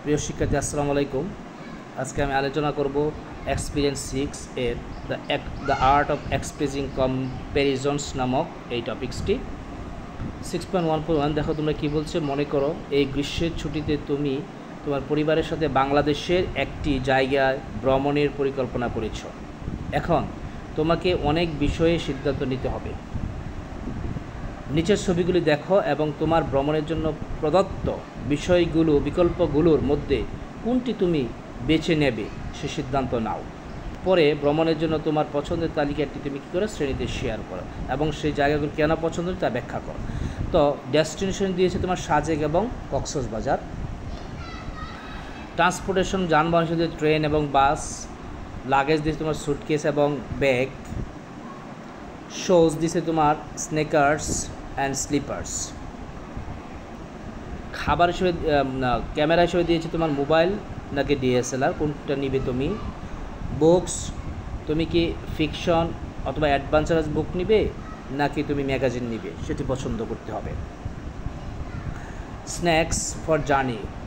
প্রিয় শিক্ষার্থী আসসালামু আলাইকুম। আজকে আমি আলোচনা করব এক্সপিরিয়েন্স 6 এর দ্য আর্ট অফ এক্সপ্রেসিং কম্প্যারিজনস নামক এই টপিক্সটি। 6.1.1 দেখো তোমরা কি বলছে। মনে করো এই গ্রীষ্মের ছুটিতে তুমি তোমার পরিবারের সাথে বাংলাদেশের একটি জায়গায় ভ্রমণের পরিকল্পনা করেছ। এখন তোমাকে অনেক বিষয়ে সিদ্ধান্ত নিতে হবে। নিচের ছবিগুলি দেখো এবং তোমার ভ্রমণের জন্য প্রদত্ত বিকল্পগুলোর মধ্যে কোনটি তুমি বেছে নেবে সে সিদ্ধান্ত নাও। পরে ভ্রমণের জন্য তোমার পছন্দের তালিকাটি তুমি কী করো শ্রেণীতে শেয়ার করো এবং সেই জায়গাগুলো কেন পছন্দ তা ব্যাখ্যা করো। তো ডেস্টিনেশন দিয়েছে তোমার সাজেক এবং কক্সবাজার। ট্রান্সপোর্টেশন যানবাহন হিসেবে ট্রেন এবং বাস। লাগেজ দিয়েছে তোমার সুটকেস এবং ব্যাগ। শোজ দিছে তোমার স্নেকার্স অ্যান্ড স্লিপার্স। খাবার হিসেবে ক্যামেরা হিসেবে দিয়েছে তোমার মোবাইল নাকি ডিএসএলআর, কোনটা নিবে তুমি। বুকস, তুমি কি ফিকশন অথবা অ্যাডভেঞ্চারাস বুক নিবে নাকি তুমি ম্যাগাজিন নিবে সেটি পছন্দ করতে হবে। স্ন্যাক্স ফর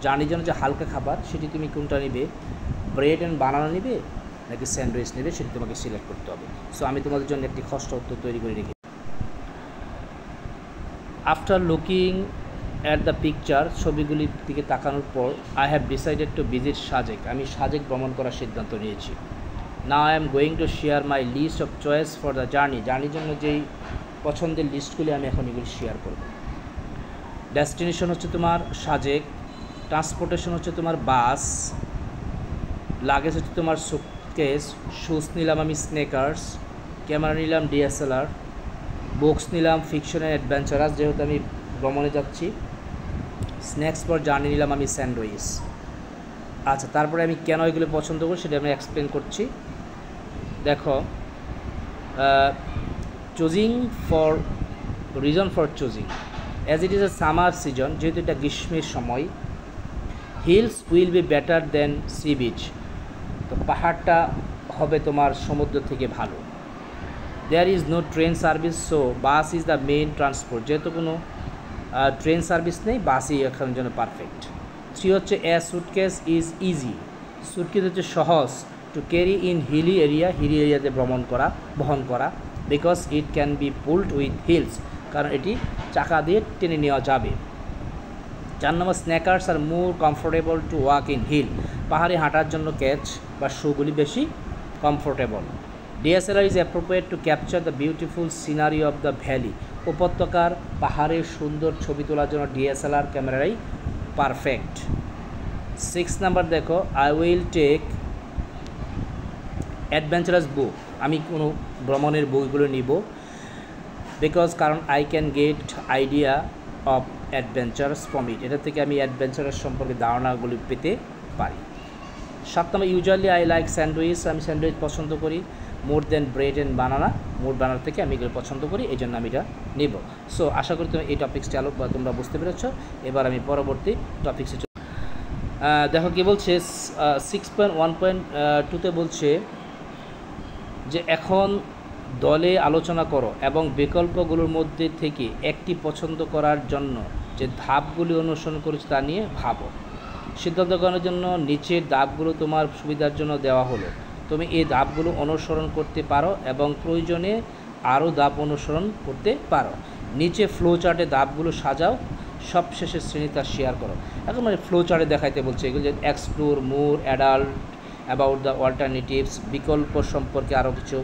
জার্নির জন্য যে হালকা খাবার সেটি তুমি কোনটা নিবে, ব্রেড অ্যান্ড বানানা নিবে নাকি স্যান্ডউইচ নেবে সেটি তোমাকে সিলেক্ট করতে হবে। সো আমি তোমাদের জন্য একটি খসড়া উত্তর তৈরি করে রেখেছি। After looking at the picture, ছবিগুলির দিকে তাকানোর পর I have decided to visit Sajek, আমি সাজেক ভ্রমণ করার সিদ্ধান্ত নিয়েছি। Now I am going to share my list of choice for the জার্নির জন্য যেই পছন্দের লিস্টগুলি আমি এখন এগুলি শেয়ার করব। ডেস্টিনেশন হচ্ছে তোমার সাজেক। ট্রান্সপোর্টেশন হচ্ছে তোমার বাস। লাগেজ হচ্ছে তোমার সুটকেস। শুজ নিলাম আমি স্নেকার্স। ক্যামেরা নিলাম ডিএসএলআর। বুকস নিলাম ফিকশন অ্যান্ড অ্যাডভেঞ্চারাস যেহেতু আমি ভ্রমণে যাচ্ছি। স্ন্যাক্স ফর জার্নি নিলাম আমি স্যান্ডউইচ। আচ্ছা, তারপরে আমি কেন এগুলো পছন্দ করি সেটা আমি এক্সপ্লেন করছি। দেখো, reason for choosing as it is a summer season, যেহেতু এটা গ্রীষ্মের সময়। Hills will be better than sea beach, তো পাহাড়টা হবে তোমার সমুদ্র থেকে ভালো। There is no train service, so bus is the main transport, যেহেতু কোনো ট্রেন সার্ভিস নেই বাসই এখানের জন্য পারফেক্ট। 3 হচ্ছে a suitcase is easy, suitcase হচ্ছে সহজ টু ক্যারি ইন হিলি এরিয়াতে বহন করা because it can be pulled with wheels, কারণ এটি চাকা দিয়ে টেনে নেওয়া যাবে। 4 নম্বর sneakers are more comfortable to walk in hill, পাহাড়ে হাঁটার জন্য ক্যাচ বা শুগুলি বেশি comfortable. DSLR is appropriate to capture the beautiful scenery of the valley, উপত্যকার পাহাড়ের সুন্দর ছবি তোলার জন্য ডিএসএলআর ক্যামেরাই পারফেক্ট। 6 নাম্বার দেখো, আই উইল টেক অ্যাডভেঞ্চারাস বুক, আমি কোনো ভ্রমণের বইগুলো নিব কারণ I can get idea of adventurous from it, এটা থেকে আমি অ্যাডভেঞ্চারাস সম্পর্কে ধারণাগুলি পেতে পারি। 7 নম্বর ইউজুয়ালি আই লাইক স্যান্ডউইচ, আমি স্যান্ডউইচ পছন্দ করি মোর দেন ব্রেড অ্যান্ড বানানা, বানানা থেকে আমি এগুলো পছন্দ করি, এই জন্য আমি এটা নেব। সো আশা করি তুমি এই টপিক্সটি তোমরা বুঝতে পেরেছ। এবার আমি পরবর্তী টপিক্সে দেখো কি বলছে। 6.1.2তে বলছে যে এখন দলে আলোচনা করো এবং বিকল্পগুলোর মধ্যে থেকে একটি পছন্দ করার জন্য যে ধাপগুলি অনুসরণ করেছে তা নিয়ে ভাবো। সিদ্ধান্ত গ্রহণের জন্য নিচের ধাপগুলো তোমার সুবিধার জন্য দেওয়া হলো, তুমি এই ধাপগুলো অনুসরণ করতে পারো এবং প্রয়োজনে আরও ধাপ অনুসরণ করতে পারো। নিচে ফ্লো চার্টে ধাপগুলো সাজাও, সবশেষে শ্রেণীটা শেয়ার করো। এখন মানে ফ্লো চার্টে দেখাইতে বলছে এগুলো যে explore more about the alternatives, বিকল্প সম্পর্কে আরও কিছু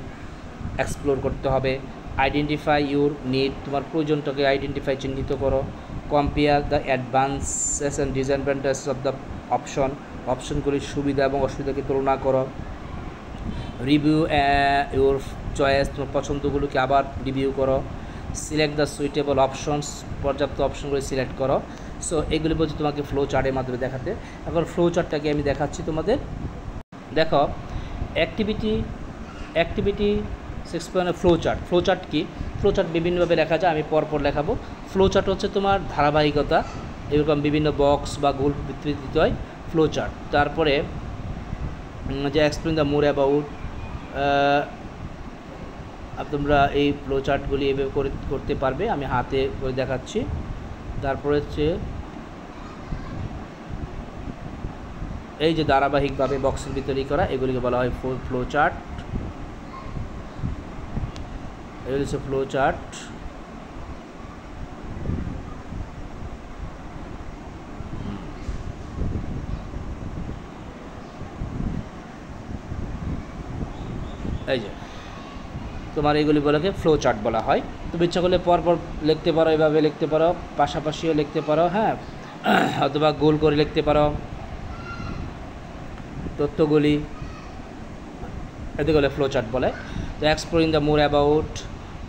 এক্সপ্লোর করতে হবে। আইডেন্টিফাই ইউর নিড, তোমার প্রয়োজনটাকে চিহ্নিত করো। Compare the advances and disadvantages of the অপশনগুলির সুবিধা এবং অসুবিধাকে তুলনা করো। রিভিউ ইউর চয়েস, তোমার পছন্দগুলোকে আবার রিভিউ করো। সিলেক্ট দ্য সুইটেবল অপশনস, পর্যাপ্ত অপশনগুলি সিলেক্ট করো। সো এগুলি বলছি তোমাকে ফ্লো চার্টের মাধ্যমে দেখাতে। এখন ফ্লো চার্টটাকে আমি দেখাচ্ছি তোমাদের। দেখো, অ্যাক্টিভিটি 6 ফ্লো চার্ট কি? ফ্লো চার্ট বিভিন্নভাবে লেখা যায়, আমি পরপর লেখাবো। ফ্লো চার্ট হচ্ছে তোমার ধারাবাহিকতা, এরকম বিভিন্ন বক্স বা গোল ভিত্তিতে হয় ফ্লো চার্ট। তারপরে যে এক্সপ্লেন দ্য মোর অ্যাবাউট, তোমরা এই ফ্লো চার্টগুলি এভাবে করতে পারবে, আমি হাতে করে দেখাচ্ছি। তারপরে হচ্ছে এই যে ধারাবাহিকভাবে বক্সের ভিতরে করা, এগুলিকে বলা হয় ফ্লো চার্ট। এগুলি হচ্ছে ফ্লো চার্ট। এই যে তোমার এইগুলি বলাকে ফ্লো চার্ট বলা হয়। তুমি ইচ্ছা করলে পরপর লিখতে পারো, এভাবে লিখতে পারো, পাশাপাশিও লিখতে পারো, হ্যাঁ, অথবা গোল করে লিখতে পারো তথ্যগুলি, এতে বলে ফ্লো চার্ট বলে। তো exploring the more about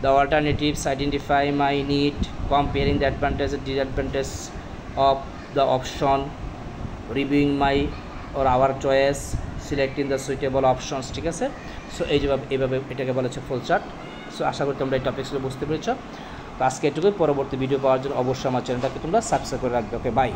the alternatives, identify my need, comparing the advantage and disadvantage of the option, reviewing my or our choice, selecting the suitable options. ঠিক আছে, সো এইভাবে এটাকে বলা হচ্ছে ফ্লো চার্ট। সো আশা করি তোমরা এই টপিকসগুলো বুঝতে পেরেছ। তো আজকে এটুকুই। পরবর্তী ভিডিও পাওয়ার জন্য অবশ্যই আমার চ্যানেলটাকে তোমরা সাবস্ক্রাইব করে রাখবে। ওকে, বাই।